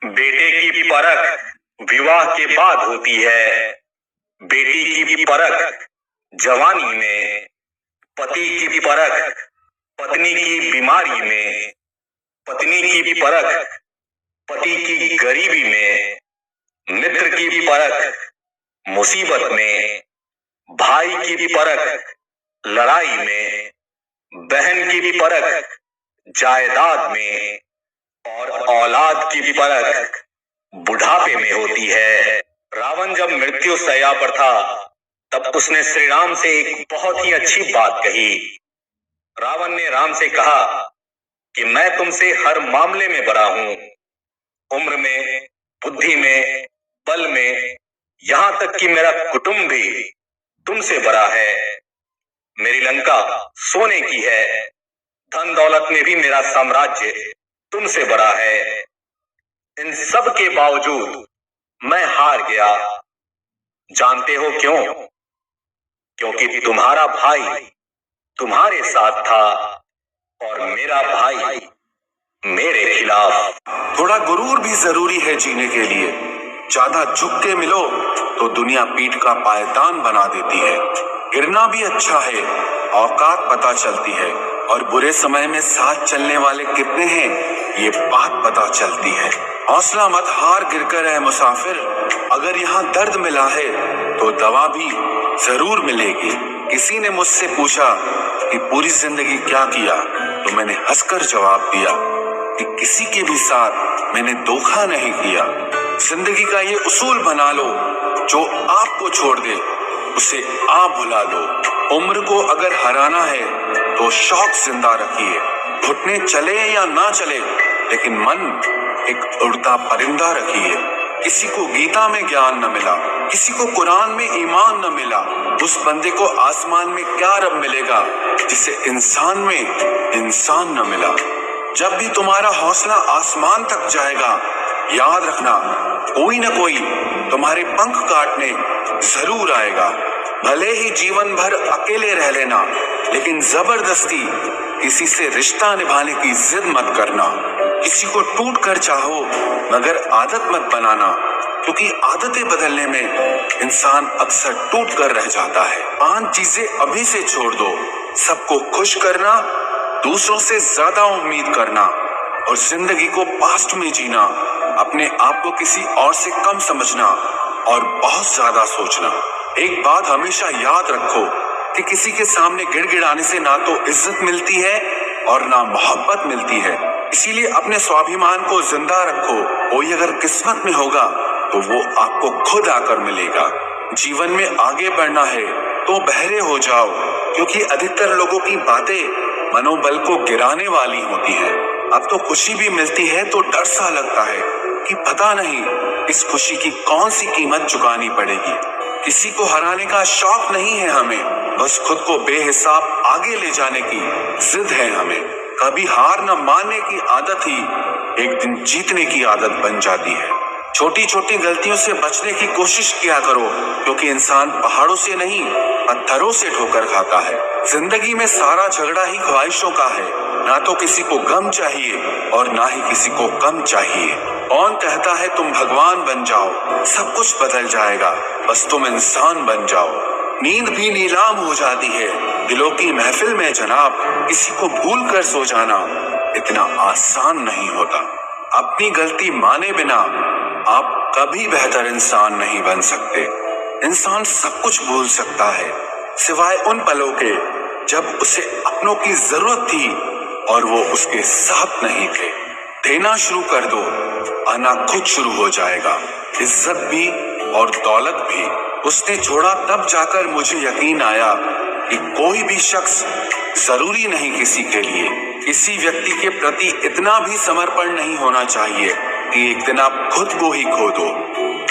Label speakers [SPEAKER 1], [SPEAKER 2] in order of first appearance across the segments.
[SPEAKER 1] बेटे की परख विवाह के बाद होती है। बेटी की परख जवानी में, पति की परख पत्नी की बीमारी में, पत्नी की परख पति की गरीबी में, मित्र की परख मुसीबत में, भाई की परख लड़ाई में, बहन की परख जायदाद में और औलाद की परख बुढ़ापे में होती है। रावण जब मृत्यु शैया पर था तब उसने श्री राम से एक बहुत ही अच्छी बात कही। रावण ने राम से कहा कि मैं तुमसे हर मामले में बड़ा हूं, उम्र में, बुद्धि में, बल में, यहां तक कि मेरा कुटुंब भी तुमसे बड़ा है। मेरी लंका सोने की है, धन दौलत में भी मेरा साम्राज्य तुमसे बड़ा है। इन सब के बावजूद मैं हार गया। जानते हो क्यों? क्योंकि तुम्हारा भाई तुम्हारे साथ था और मेरा भाई मेरे खिलाफ।
[SPEAKER 2] थोड़ा गुरूर भी जरूरी है जीने के लिए। ज्यादा झुक के मिलो तो दुनिया पीठ का पायदान बना देती है। गिरना भी अच्छा है, औकात पता चलती है, और बुरे समय में साथ चलने वाले कितने हैं ये बात पता चलती है। हौसला मत हार, गिरकर है मुसाफिर। अगर यहाँ दर्द मिला है तो दवा भी जरूर मिलेगी। किसी ने मुझसे पूछा कि पूरी जिंदगी क्या किया, तो मैंने हंसकर जवाब दिया कि किसी के भी साथ मैंने धोखा नहीं किया। जिंदगी का ये उसूल बना लो, जो आपको छोड़ दे उसे आप भुला लो। उम्र को अगर हराना है तो शौक जिंदा रखिए। घुटने चले या ना चले, लेकिन मन एक उड़ता परिंदा रखिए। किसी को गीता में ज्ञान न मिला, किसी को कुरान में ईमान न मिला, उस बंदे को आसमान में क्या रब मिलेगा जिसे इंसान में इंसान न मिला। जब भी तुम्हारा हौसला आसमान तक जाएगा, याद रखना कोई न कोई तुम्हारे पंख काटने जरूर आएगा। भले ही जीवन भर अकेले रह लेना, लेकिन जबरदस्ती किसी से रिश्ता निभाने की जिद मत करना। किसी को टूट कर चाहो, मगर आदत मत बनाना, क्योंकि आदतें बदलने में इंसान अक्सर टूट कर रह जाता है। 5 चीजें अभी से छोड़ दो। सबको खुश करना, दूसरों से ज्यादा उम्मीद करना, और जिंदगी को पास्ट में जीना। अपने आप को किसी और से कम समझना और बहुत ज्यादा सोचना। एक बात हमेशा याद रखो कि किसी के सामने गिड़गिड़ाने से ना तो इज्जत मिलती है और ना मोहब्बत मिलती है। इसीलिए अपने स्वाभिमान को जिंदा रखो। कोई अगर किस्मत में होगा तो वो आपको खुद आकर मिलेगा। जीवन में आगे बढ़ना है तो बहरे हो जाओ, क्योंकि अधिकतर लोगों की बातें मनोबल को गिराने वाली होती हैं। अब तो खुशी भी मिलती है तो डर सा लगता है कि पता नहीं इस खुशी की कौन सी कीमत चुकानी पड़ेगी। किसी को हराने का शौक नहीं है हमें, बस खुद को बेहिसाब आगे ले जाने की जिद है हमें। कभी हार न मानने की आदत ही एक दिन जीतने की आदत बन जाती है। छोटी छोटी गलतियों से बचने की कोशिश किया करो, क्योंकि इंसान पहाड़ों से नहीं पत्थरों से ठोकर खाता है। जिंदगी में सारा झगड़ा ही ख्वाहिशों का है। ना तो किसी को गम चाहिए और ना ही किसी को कम चाहिए। कौन कहता है तुम भगवान बन जाओ? सब कुछ बदल जाएगा, बस तुम इंसान बन जाओ। नींद भी नीलाम हो जाती है दिलों की महफिल में जनाब। किसी को भूल कर सो जाना इतना आसान नहीं होता। अपनी गलती माने बिना आप कभी बेहतर इंसान नहीं बन सकते। इंसान सब कुछ भूल सकता है, सिवाय उन पलों के जब उसे अपनों की जरूरत थी और वो उसके साथ नहीं थे। देना शुरू कर दो, आना खुद शुरू हो जाएगा। इज्जत भी और दौलत भी उसने छोड़ा, तब जाकर मुझे यकीन आया कि कोई भी शख्स जरूरी नहीं किसी के लिए। किसी व्यक्ति के प्रति इतना भी समर्पण नहीं होना चाहिए कि एक दिन आप खुद को ही खो दो।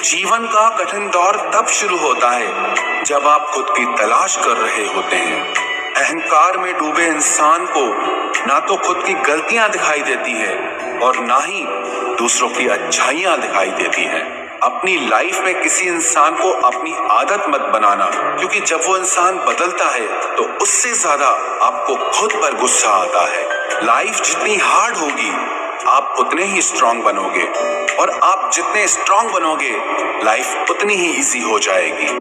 [SPEAKER 2] जीवन का कठिन दौर तब शुरू होता है जब आप खुद की तलाश कर रहे होते हैं। अहंकार में डूबे इंसान को ना तो खुद की गलतियां दिखाई देती है और ना ही दूसरों की अच्छाइयां दिखाई देती हैं। अपनी लाइफ में किसी इंसान को अपनी आदत मत बनाना, क्योंकि जब वो इंसान बदलता है तो उससे ज्यादा आपको खुद पर गुस्सा आता है। लाइफ जितनी हार्ड होगी आप उतने ही स्ट्रांग बनोगे, और आप जितने स्ट्रांग बनोगे लाइफ उतनी ही इजी हो जाएगी।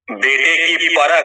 [SPEAKER 1] बेटे की परख